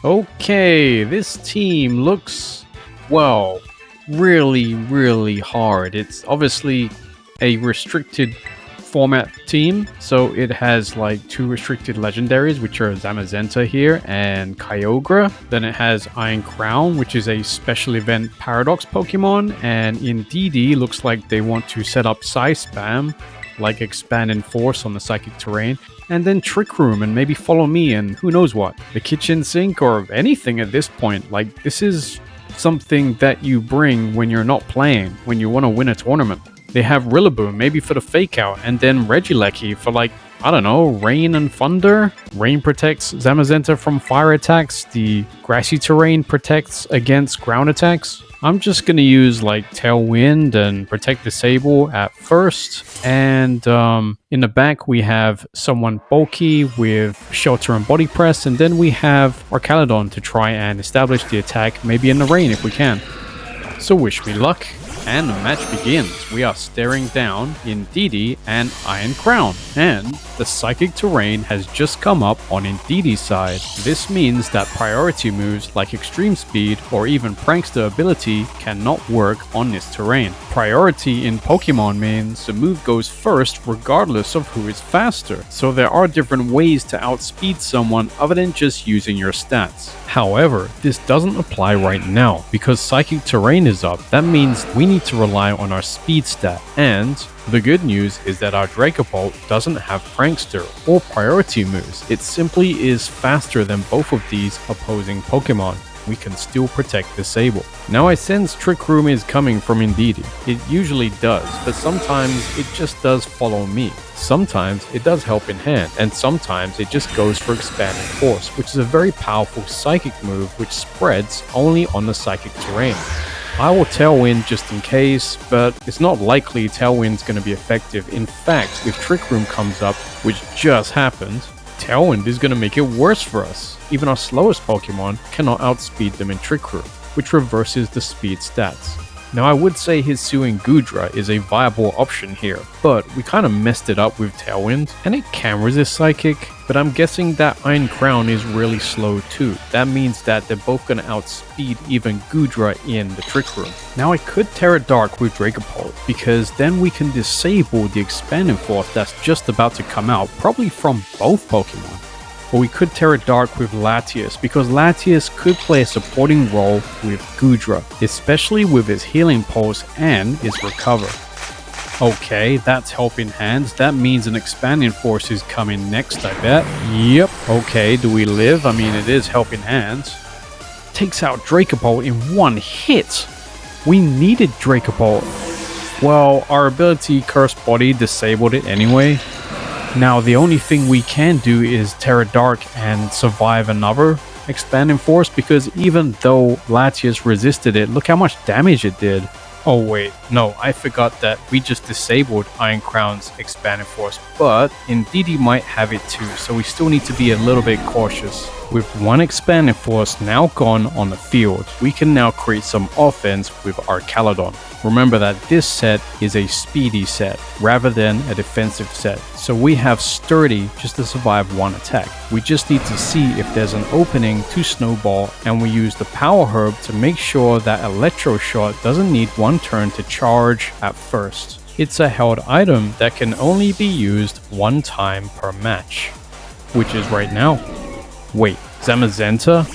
Okay, this team looks, well, really hard. It's obviously a restricted format team, so it has like two restricted legendaries, which are Zamazenta here and Kyogre. Then it has Iron Crown, which is a special event paradox Pokemon, and Indeedee looks like they want to set up Psy-Spam, like expand and force on the psychic terrain, and then Trick Room and maybe Follow Me and who knows what. The kitchen sink or anything at this point. Like, this is something that you bring when you're not playing, when you want to win a tournament. They have Rillaboom, maybe for the fake out, and then Regieleki for like, I don't know, Rain and Thunder. Rain protects Zamazenta from fire attacks. The grassy terrain protects against ground attacks. I'm just going to use like Tailwind and Protect Disable at first. And in the back we have someone bulky with Shelter and Body Press. And then we have Archaludon to try and establish the attack, maybe in the rain if we can. So wish me luck. And the match begins. We are staring down Indeedee and Iron Crown, and the psychic terrain has just come up on Indeedee's side. This means that priority moves like Extreme Speed or even Prankster ability cannot work on this terrain. Priority in Pokemon means the move goes first regardless of who is faster, so there are different ways to outspeed someone other than just using your stats. However, this doesn't apply right now because psychic terrain is up. That means we need to rely on our speed stat, and the good news is that our Dragapult doesn't have Prankster or priority moves. It simply is faster than both of these opposing Pokemon. We can still protect Disable. Now I sense Trick Room is coming from Indeedee. It usually does, but sometimes it just does Follow Me. Sometimes it does Help in Hand, and sometimes it just goes for Expanding Force, which is a very powerful psychic move which spreads only on the psychic terrain. I will Tailwind just in case, but it's not likely Tailwind's going to be effective. In fact, if Trick Room comes up, which just happened, Tailwind is going to make it worse for us. Even our slowest Pokemon cannot outspeed them in Trick Room, which reverses the speed stats. Now I would say Hisuian Goodra is a viable option here, but we kind of messed it up with Tailwind, and it can resist Psychic, but I'm guessing that Iron Crown is really slow too. That means that they're both going to outspeed even Goodra in the Trick Room. Now I could Terra Dark with Dragapult, because then we can disable the Expanding Force that's just about to come out, probably from both Pokemon. Or we could Terra Dark with Latias, because Latias could play a supporting role with Goodra, especially with his Healing Pulse and his Recover. Okay, that's Help in Hand. That means an Expanding Force is coming next, I bet. Yep. Okay, do we live? I mean, it is Help in Hand. Takes out Dragapult in one hit. We needed Dragapult. Well, our ability Cursed Body disabled it anyway. Now, the only thing we can do is Terra Dark and survive another Expanding Force, because even though Latias resisted it, look how much damage it did. Oh wait, no, I forgot that we just disabled Iron Crown's Expanding Force, but Indeedee might have it too, so we still need to be a little bit cautious. With one Expanding Force now gone on the field, we can now create some offense with Archaludon. Remember that this set is a speedy set rather than a defensive set, so we have Sturdy just to survive one attack. We just need to see if there's an opening to Snowball, and we use the Power Herb to make sure that Electro Shot doesn't need one turn to charge at first. It's a held item that can only be used one time per match, which is right now. Wait, Zamazenta?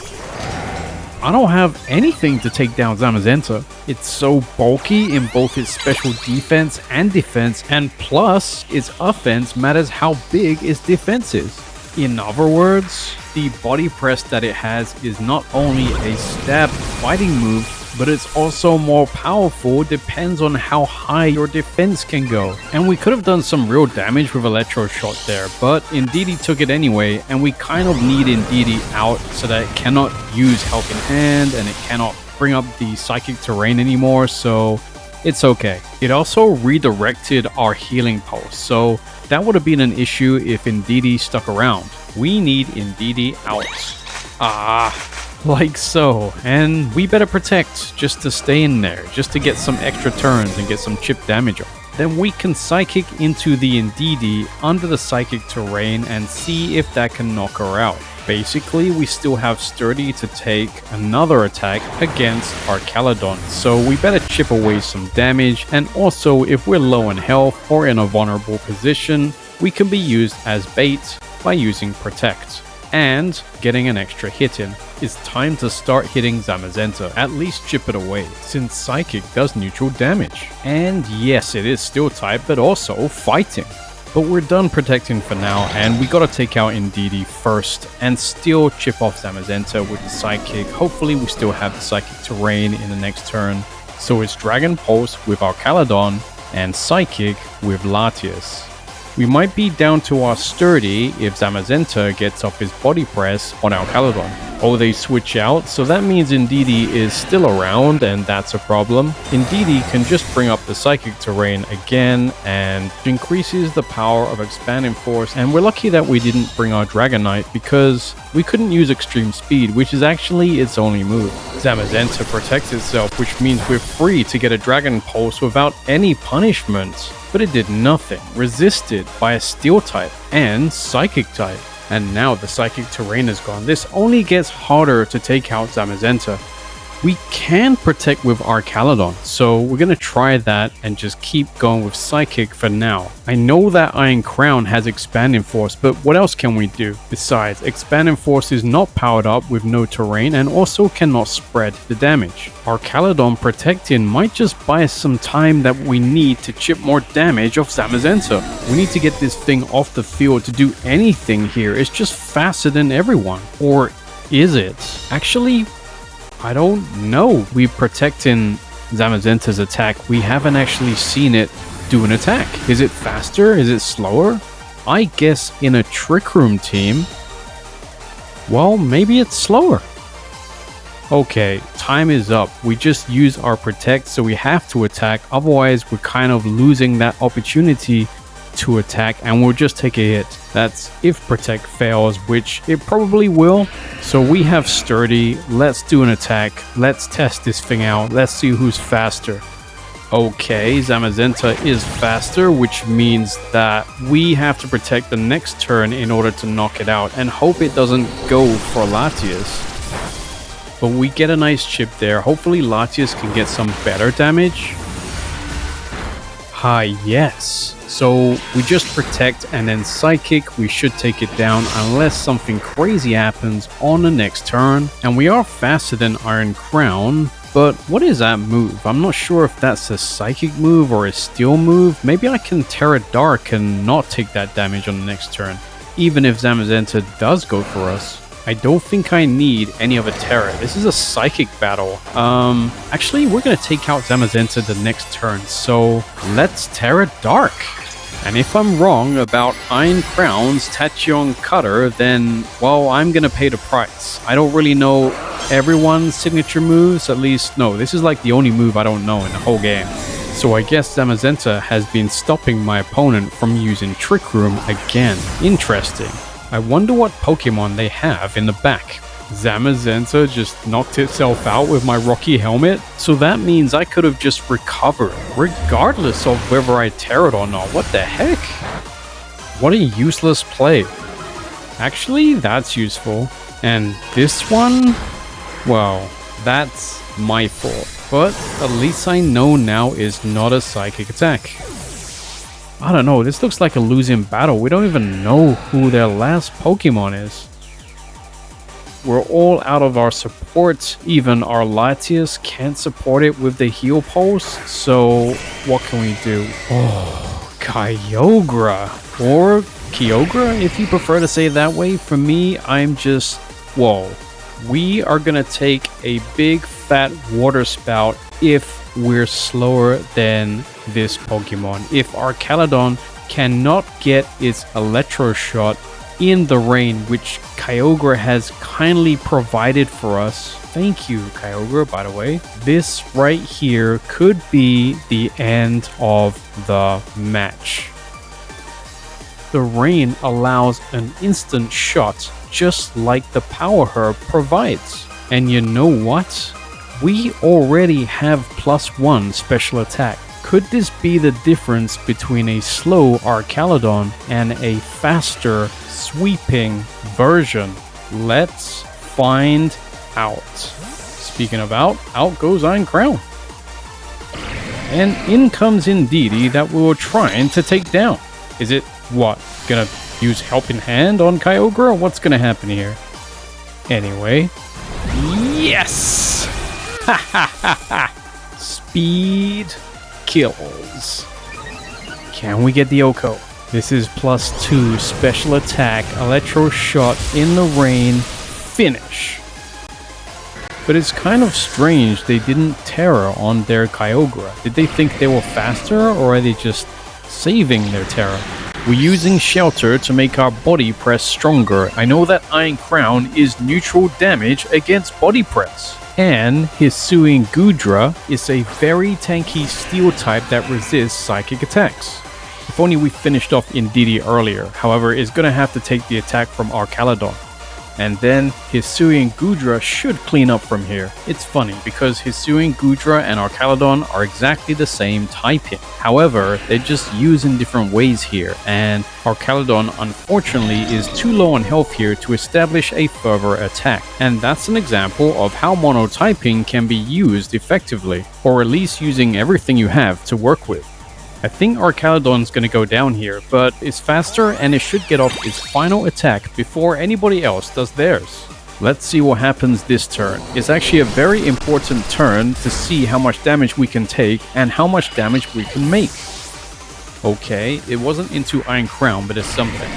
I don't have anything to take down Zamazenta. It's so bulky in both its special defense, and plus, its offense matters how big its defense is. In other words, the body press that it has is not only a stab fighting move, but it's also more powerful, depends on how high your defense can go. And we could have done some real damage with Electro Shot there, but Indeedee took it anyway, and we kind of need Indeedee out so that it cannot use Help in Hand, and it cannot bring up the Psychic Terrain anymore, so it's okay. It also redirected our Healing Pulse, so that would have been an issue if Indeedee stuck around. We need Indeedee out. Like so, and we better protect just to stay in there, just to get some extra turns and get some chip damage on. Then we can Psychic into the Indeedee under the Psychic Terrain and see if that can knock her out. Basically, we still have Sturdy to take another attack against Archaludon, so we better chip away some damage, and also if we're low in health or in a vulnerable position, we can be used as bait by using Protect and getting an extra hit in. It's time to start hitting Zamazenta, at least chip it away, since Psychic does neutral damage. And yes, it is Steel type, but also fighting. But we're done protecting for now, and we gotta take out Indeedee first and still chip off Zamazenta with the Psychic. Hopefully we still have the Psychic Terrain in the next turn. So it's Dragon Pulse with Archaludon and Psychic with Latias. We might be down to our Sturdy if Zamazenta gets off his body press on Archaludon. Oh, they switch out, so that means Indeedee is still around, and that's a problem. Indeedee can just bring up the Psychic Terrain again, and increases the power of Expanding Force, and we're lucky that we didn't bring our Dragonite, because we couldn't use Extreme Speed, which is actually its only move. Zamazenta protects itself, which means we're free to get a Dragon Pulse without any punishment. But it did nothing, resisted by a Steel type and Psychic type. And now the Psychic Terrain is gone. This only gets harder to take out Zamazenta. We can protect with Archaludon, so we're going to try that and just keep going with Psychic for now. I know that Iron Crown has Expanding Force, but what else can we do? Besides, Expanding Force is not powered up with no terrain and also cannot spread the damage. Archaludon protecting might just buy us some time that we need to chip more damage off Zamazenta. We need to get this thing off the field to do anything here. It's just faster than everyone. Or is it? Actually, I don't know. We're protecting Zamazenta's attack. We haven't actually seen it do an attack. Is it faster? Is it slower? I guess in a Trick Room team, well, maybe it's slower. Okay, time is up. We just use our Protect, so we have to attack. Otherwise, we're kind of losing that opportunity to attack, and we'll just take a hit. That's if Protect fails, which it probably will. So we have Sturdy. Let's do an attack. Let's test this thing out. Let's see who's faster. Okay, Zamazenta is faster, which means that we have to protect the next turn in order to knock it out and hope it doesn't go for Latias. But we get a nice chip there. Hopefully Latias can get some better damage. Hi, yes. So we just protect and then Psychic, we should take it down unless something crazy happens on the next turn. And we are faster than Iron Crown, but what is that move? I'm not sure if that's a Psychic move or a Steel move. Maybe I can Terra Dark and not take that damage on the next turn, even if Zamazenta does go for us. I don't think I need any of a Terra. This is a Psychic battle. Actually, we're going to take out Zamazenta the next turn, so let's Terra Dark. And if I'm wrong about Iron Crown's Tachyon Cutter, then, well, I'm going to pay the price. I don't really know everyone's signature moves, at least, no, this is like the only move I don't know in the whole game. So I guess Zamazenta has been stopping my opponent from using Trick Room again. Interesting. I wonder what Pokemon they have in the back. Zamazenta just knocked itself out with my Rocky Helmet, so that means I could have just recovered, regardless of whether I Terra'd or not. What the heck? What a useless play. Actually, that's useful. And this one? Well, that's my fault. But at least I know now is not a Psychic attack. I don't know, this looks like a losing battle. We don't even know who their last Pokemon is. We're all out of our support. Even our Latias can't support it with the heal pulse. So what can we do? Oh, Kyogre. Or Kyogre, if you prefer to say it that way. For me, I'm just... whoa. We are going to take a big fat water spout if we're slower than this Pokemon. If Archaludon cannot get its Electro Shot in the rain, which Kyogre has kindly provided for us. Thank you, Kyogre, by the way. This right here could be the end of the match. The rain allows an instant shot, just like the Power Herb provides. And you know what? We already have +1 special attack. Could this be the difference between a slow Archaludon and a faster, sweeping version? Let's find out. Speaking of out goes Iron Crown. And in comes Indeedee that we were trying to take down. Is it, what, gonna use Helping Hand on Kyogre, or what's gonna happen here? Anyway. Yes! Ha ha ha ha! Speed kills. Can we get the Oko? This is +2 special attack, electro shot in the rain, finish. But it's kind of strange they didn't Terra on their Kyogre. Did they think they were faster, or are they just saving their Terra? We're using Shelter to make our body press stronger. I know that Iron Crown is neutral damage against body press. And Hisuian Goodra is a very tanky steel type that resists psychic attacks. If only we finished off Indeedee earlier. However, it's gonna have to take the attack from Archaludon. And then Hisuian Goodra should clean up from here. It's funny because Hisuian Goodra and Archaludon are exactly the same typing. However, they're just used in different ways here, and Archaludon unfortunately is too low on health here to establish a further attack. And that's an example of how monotyping can be used effectively, or at least using everything you have to work with. I think Archaludon's gonna go down here, but it's faster and it should get off its final attack before anybody else does theirs. Let's see what happens this turn. It's actually a very important turn to see how much damage we can take and how much damage we can make. Okay, it wasn't into Iron Crown, but it's something.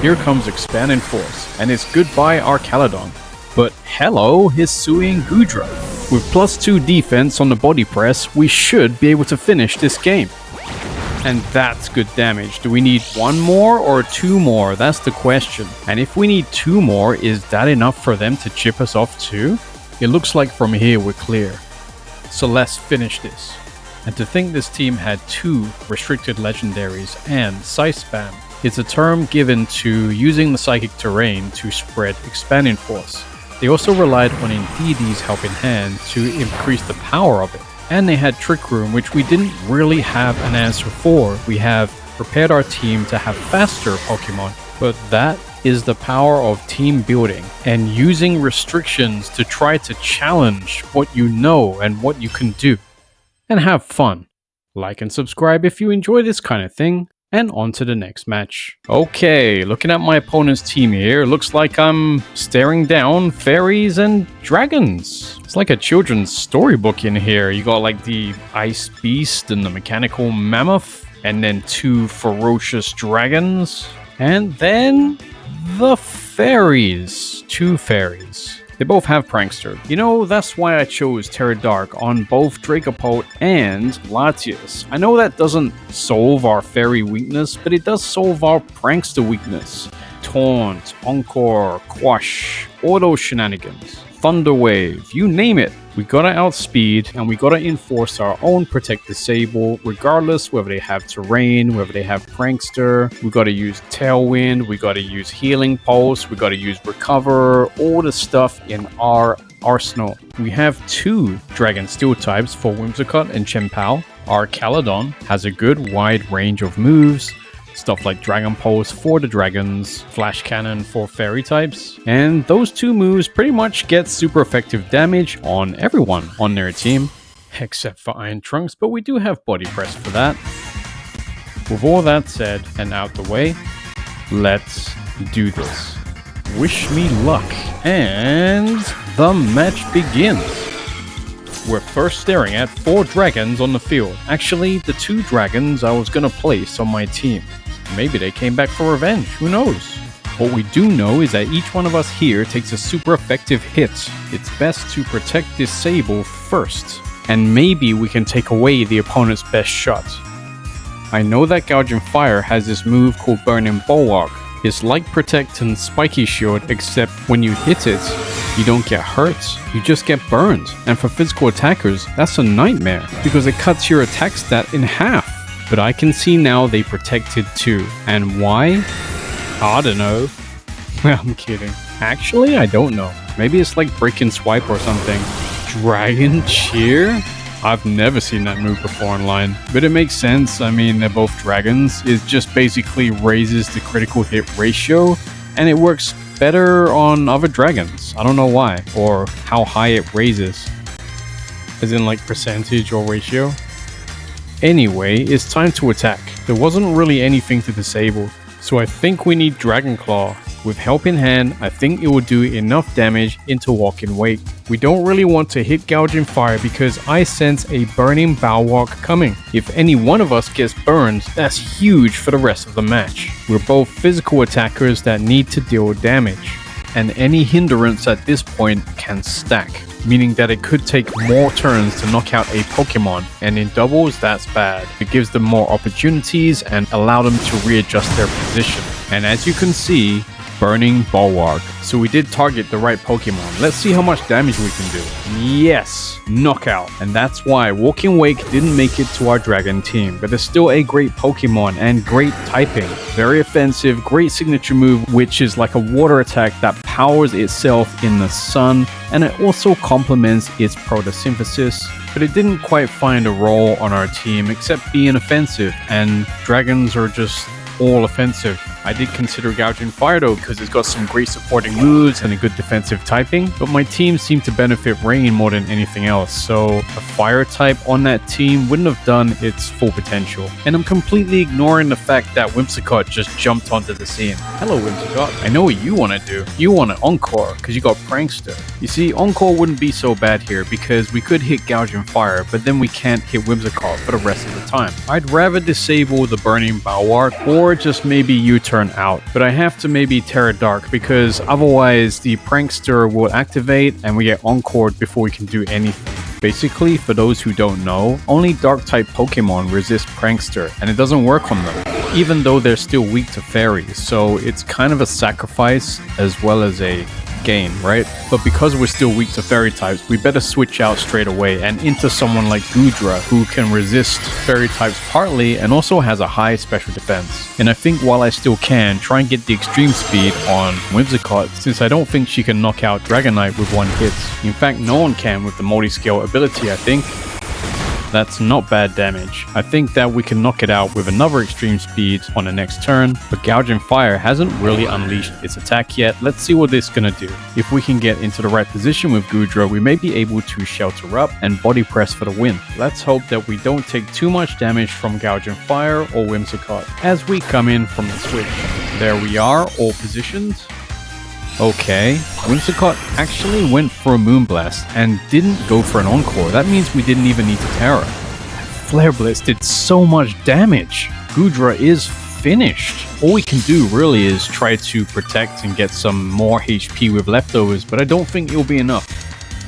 Here comes Expanding Force, and it's goodbye Archaludon. But hello, Hisuian Goodra. With +2 defense on the body press, we should be able to finish this game. And that's good damage. Do we need 1 more or 2 more? That's the question. And if we need 2 more, is that enough for them to chip us off too? It looks like from here we're clear. So let's finish this. And to think this team had 2 restricted legendaries and Psy-Spam. It's a term given to using the psychic terrain to spread Expanding Force. They also relied on Indeedee's Helping Hand to increase the power of it. And they had Trick Room, which we didn't really have an answer for. We have prepared our team to have faster Pokemon, but that is the power of team building and using restrictions to try to challenge what you know and what you can do. And have fun. Like and subscribe if you enjoy this kind of thing. And on to the next match. Okay, looking at my opponent's team here, looks like I'm staring down fairies and dragons. It's like a children's storybook in here. You got like the ice beast and the mechanical mammoth, and then 2 ferocious dragons, and then the fairies. 2 fairies. They both have Prankster. You know, that's why I chose Terra Dark on both Dragapult and Latias. I know that doesn't solve our fairy weakness, but it does solve our Prankster weakness. Taunt, Encore, Quash, Auto Shenanigans, Thunder Wave, you name it. We gotta outspeed and we gotta enforce our own Protect Disable, regardless whether they have Terrain, whether they have Prankster. We gotta use Tailwind, we gotta use Healing Pulse, we gotta use Recover, all the stuff in our arsenal. We have 2 Dragon Steel types for Whimsicott and Chien-Pao. Archaludon has a good wide range of moves. Stuff like Dragon Pulse for the dragons, Flash Cannon for fairy types, and those 2 moves pretty much get super effective damage on everyone on their team, except for Iron Trunks, but we do have Body Press for that. With all that said and out the way, let's do this. Wish me luck, and the match begins. We're first staring at 4 dragons on the field. Actually, the 2 dragons I was gonna place on my team. Maybe they came back for revenge, who knows? What we do know is that each one of us here takes a super effective hit. It's best to protect Disable first, and maybe we can take away the opponent's best shot. I know that Gouging Fire has this move called Burning Bulwark. It's like Protect and Spiky Shield, except when you hit it, you don't get hurt, you just get burned. And for physical attackers, that's a nightmare, because it cuts your attack stat in half. But I can see now they protected too. And why? I don't know. I'm kidding. Actually, I don't know. Maybe it's like Break and Swipe or something. Dragon Cheer? I've never seen that move before online, but it makes sense. I mean, they're both dragons. It just basically raises the critical hit ratio, and it works better on other dragons. I don't know why, or how high it raises. As in like percentage or ratio. Anyway, it's time to attack. There wasn't really anything to disable, so I think we need Dragon Claw. With help in hand, I think it will do enough damage into Walking Wake. We don't really want to hit Gouging Fire because I sense a burning Bulwark coming. If any one of us gets burned, that's huge for the rest of the match. We're both physical attackers that need to deal damage, and any hindrance at this point can stack, meaning that it could take more turns to knock out a Pokemon, and in doubles that's bad. It gives them more opportunities and allow them to readjust their position. And as you can see, Burning Bulwark. So we did target the right Pokemon. Let's see how much damage we can do. Yes, knockout. And that's why Walking Wake didn't make it to our Dragon team, but it's still a great Pokemon and great typing. Very offensive, great signature move, which is like a water attack that powers itself in the sun, and it also complements its photosynthesis. But it didn't quite find a role on our team except being offensive, and dragons are just all offensive. I did consider Gouging Fire though because it's got some great supporting moves and a good defensive typing, but my team seemed to benefit Rain more than anything else, so a fire type on that team wouldn't have done its full potential. And I'm completely ignoring the fact that Whimsicott just jumped onto the scene. Hello Whimsicott, I know what you want to do. You want an Encore because you got Prankster. You see, Encore wouldn't be so bad here because we could hit Gouging Fire, but then we can't hit Whimsicott for the rest of the time. I'd rather disable the Burning Bulwark or just maybe U-turn out, but I have to maybe Terra Dark because otherwise the Prankster will activate and we get Encored before we can do anything. Basically, for those who don't know, only Dark-type Pokemon resist Prankster, and it doesn't work on them, even though they're still weak to Fairies, so it's kind of a sacrifice as well as a gain, right? But because we're still weak to Fairy types, we better switch out straight away and into someone like Goudra, who can resist Fairy types partly and also has a high special defense. And I think while I still can, try and get the extreme speed on Whimsicott, since I don't think she can knock out Dragonite with one hit. In fact, no one can with the multi-scale ability, I think. That's not bad damage. I think that we can knock it out with another extreme speed on the next turn, but Gouging Fire hasn't really unleashed its attack yet. Let's see what this is gonna do. If we can get into the right position with Goudra, we may be able to shelter up and body press for the win. Let's hope that we don't take too much damage from Gouging Fire or Whimsicott as we come in from the switch. There we are, all positioned. Okay, Whimsicott actually went for a Moonblast and didn't go for an Encore. That means we didn't even need to Terra. Flare Blitz did so much damage. Goudra is finished. All we can do really is try to protect and get some more HP with leftovers, but I don't think it'll be enough.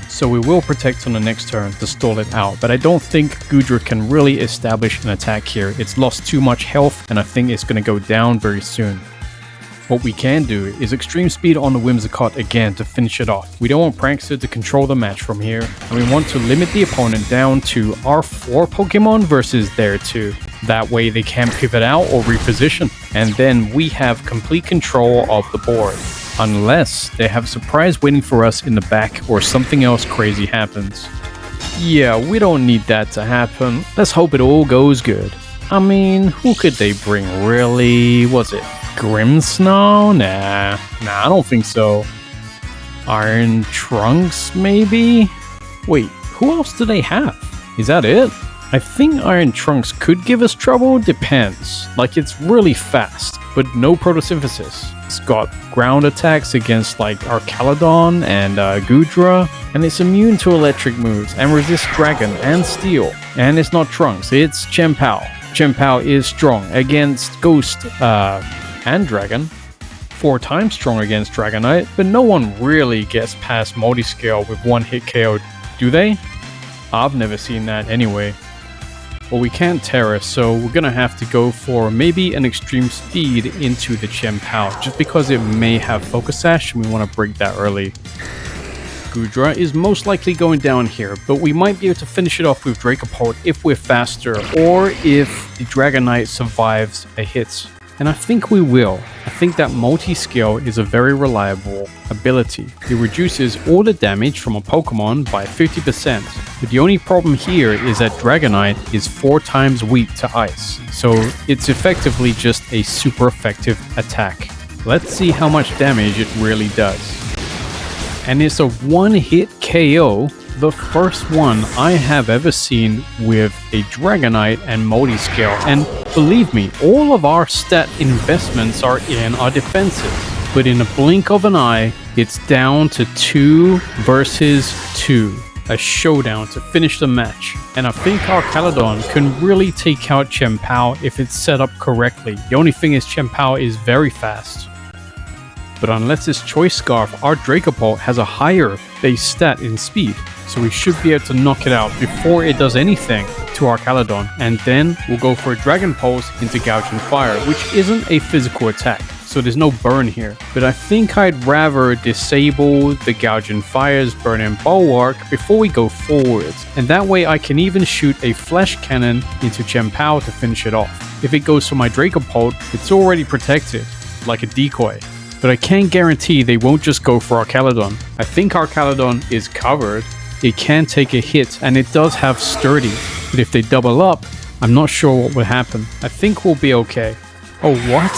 So we will protect on the next turn to stall it out, but I don't think Goudra can really establish an attack here. It's lost too much health and I think it's going to go down very soon. What we can do is extreme speed on the Whimsicott again to finish it off. We don't want Prankster to control the match from here, and we want to limit the opponent down to our 4 Pokemon versus their 2. That way they can't pivot out or reposition, and then we have complete control of the board. Unless they have a surprise waiting for us in the back or something else crazy happens. Yeah, we don't need that to happen. Let's hope it all goes good. I mean, who could they bring really? Was it Grimmsnarl? Nah, I don't think so. Iron Trunks, maybe? Wait, who else do they have? Is that it? I think Iron Trunks could give us trouble, depends. Like, it's really fast, but no photosynthesis. It's got ground attacks against like Archaludon and Goudra, and it's immune to electric moves and resists Dragon and Steel. And it's not Trunks, it's Chien-Pao. Chien-Pao is strong against Ghost and Dragon, 4 times strong against Dragonite, but no one really gets past multi-scale with one hit KO, do they? I've never seen that anyway. Well, we can't Terra, so we're gonna have to go for maybe an extreme speed into the Chien-Pao, just because it may have Focus Sash and we want to break that early. Goudra is most likely going down here, but we might be able to finish it off with Dragapult if we're faster, or if the Dragonite survives a hit. And I think we will. I think that multi-scale is a very reliable ability. It reduces all the damage from a Pokemon by 50%. But the only problem here is that Dragonite is 4 times weak to Ice. So it's effectively just a super effective attack. Let's see how much damage it really does. And it's a one-hit KO, the first one I have ever seen with a Dragonite and Multiscale. And believe me, all of our stat investments are in our defenses. But in a blink of an eye, it's down to 2 versus 2. A showdown to finish the match. And I think Archaludon can really take out Chien-Pao if it's set up correctly. The only thing is Chien-Pao is very fast. But unless it's Choice Scarf, our Dragapult has a higher base stat in speed. So we should be able to knock it out before it does anything to Archaludon. And then we'll go for a Dragon Pulse into Gouging Fire, which isn't a physical attack. So there's no burn here. But I think I'd rather disable the Gouging Fire's Burning Bulwark before we go forwards. And that way I can even shoot a Flash Cannon into Chien-Pao to finish it off. If it goes for my Dragapult, it's already protected, like a decoy. But I can't guarantee they won't just go for Archaludon. I think Archaludon is covered. It can take a hit, and it does have Sturdy. But if they double up, I'm not sure what will happen. I think we'll be okay. Oh, what?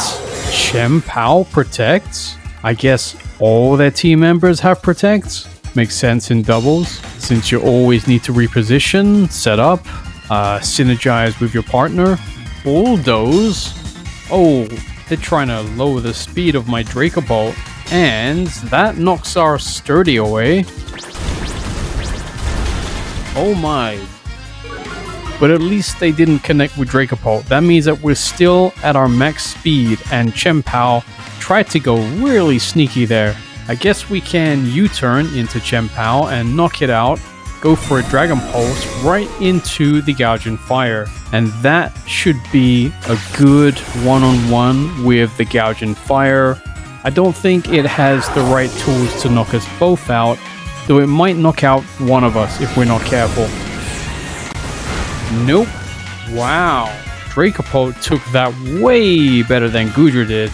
Chien-Pao protects? I guess all their team members have protects? Makes sense in doubles, since you always need to reposition, set up, synergize with your partner. Bulldoze? Oh, they're trying to lower the speed of my Dragapult, and that knocks our Sturdy away. Oh my. But at least they didn't connect with Dragapult. That means that we're still at our max speed, and Chien-Pao tried to go really sneaky there. I guess we can U-turn into Chien-Pao and knock it out, go for a Dragon Pulse right into the Gouging Fire. And that should be a good one-on-one with the Gouging Fire. I don't think it has the right tools to knock us both out, though it might knock out one of us if we're not careful. Nope. Wow. Dragapult took that way better than Goudra did.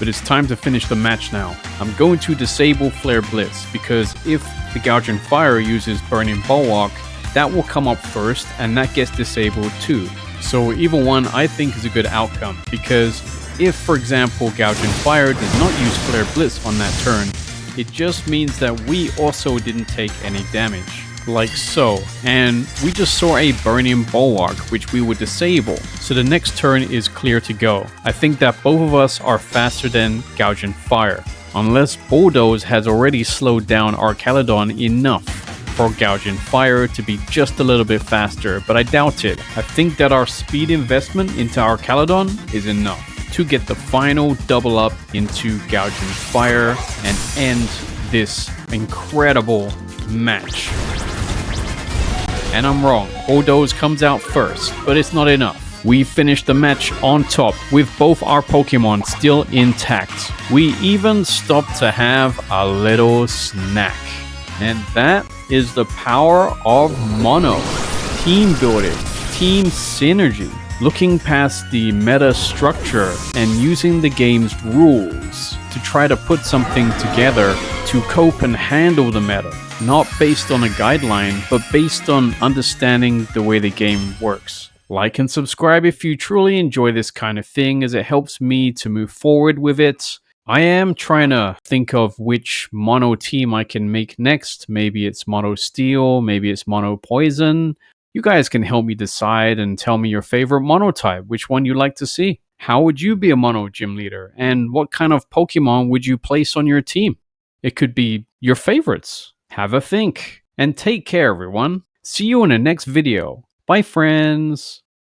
But it's time to finish the match now. I'm going to disable Flare Blitz, because if the Gouging Fire uses Burning Bulwark, that will come up first, and that gets disabled too. So either one I think is a good outcome, because if, for example, Gouging Fire does not use Flare Blitz on that turn, it just means that we also didn't take any damage. Like so, and we just saw a Burning Bulwark, which we would disable, so the next turn is clear to go. I think that both of us are faster than Gouging Fire, unless Bulldoze has already slowed down Archaludon enough for Gouging Fire to be just a little bit faster, but I doubt it. I think that our speed investment into Archaludon is enough to get the final double up into Gouging Fire and end this incredible match. And I'm wrong, Bulldoze comes out first, but it's not enough. We finished the match on top with both our Pokemon still intact. We even stopped to have a little snack. And that is the power of Mono. Team building, team synergy, looking past the meta structure and using the game's rules to try to put something together to cope and handle the meta. Not based on a guideline, but based on understanding the way the game works. Like and subscribe if you truly enjoy this kind of thing, as it helps me to move forward with it. I am trying to think of which mono team I can make next. Maybe it's Mono Steel, maybe it's Mono Poison. You guys can help me decide and tell me your favorite mono type, which one you like to see. How would you be a mono gym leader? And what kind of Pokemon would you place on your team? It could be your favorites. Have a think, and take care, everyone. See you in the next video. Bye, friends.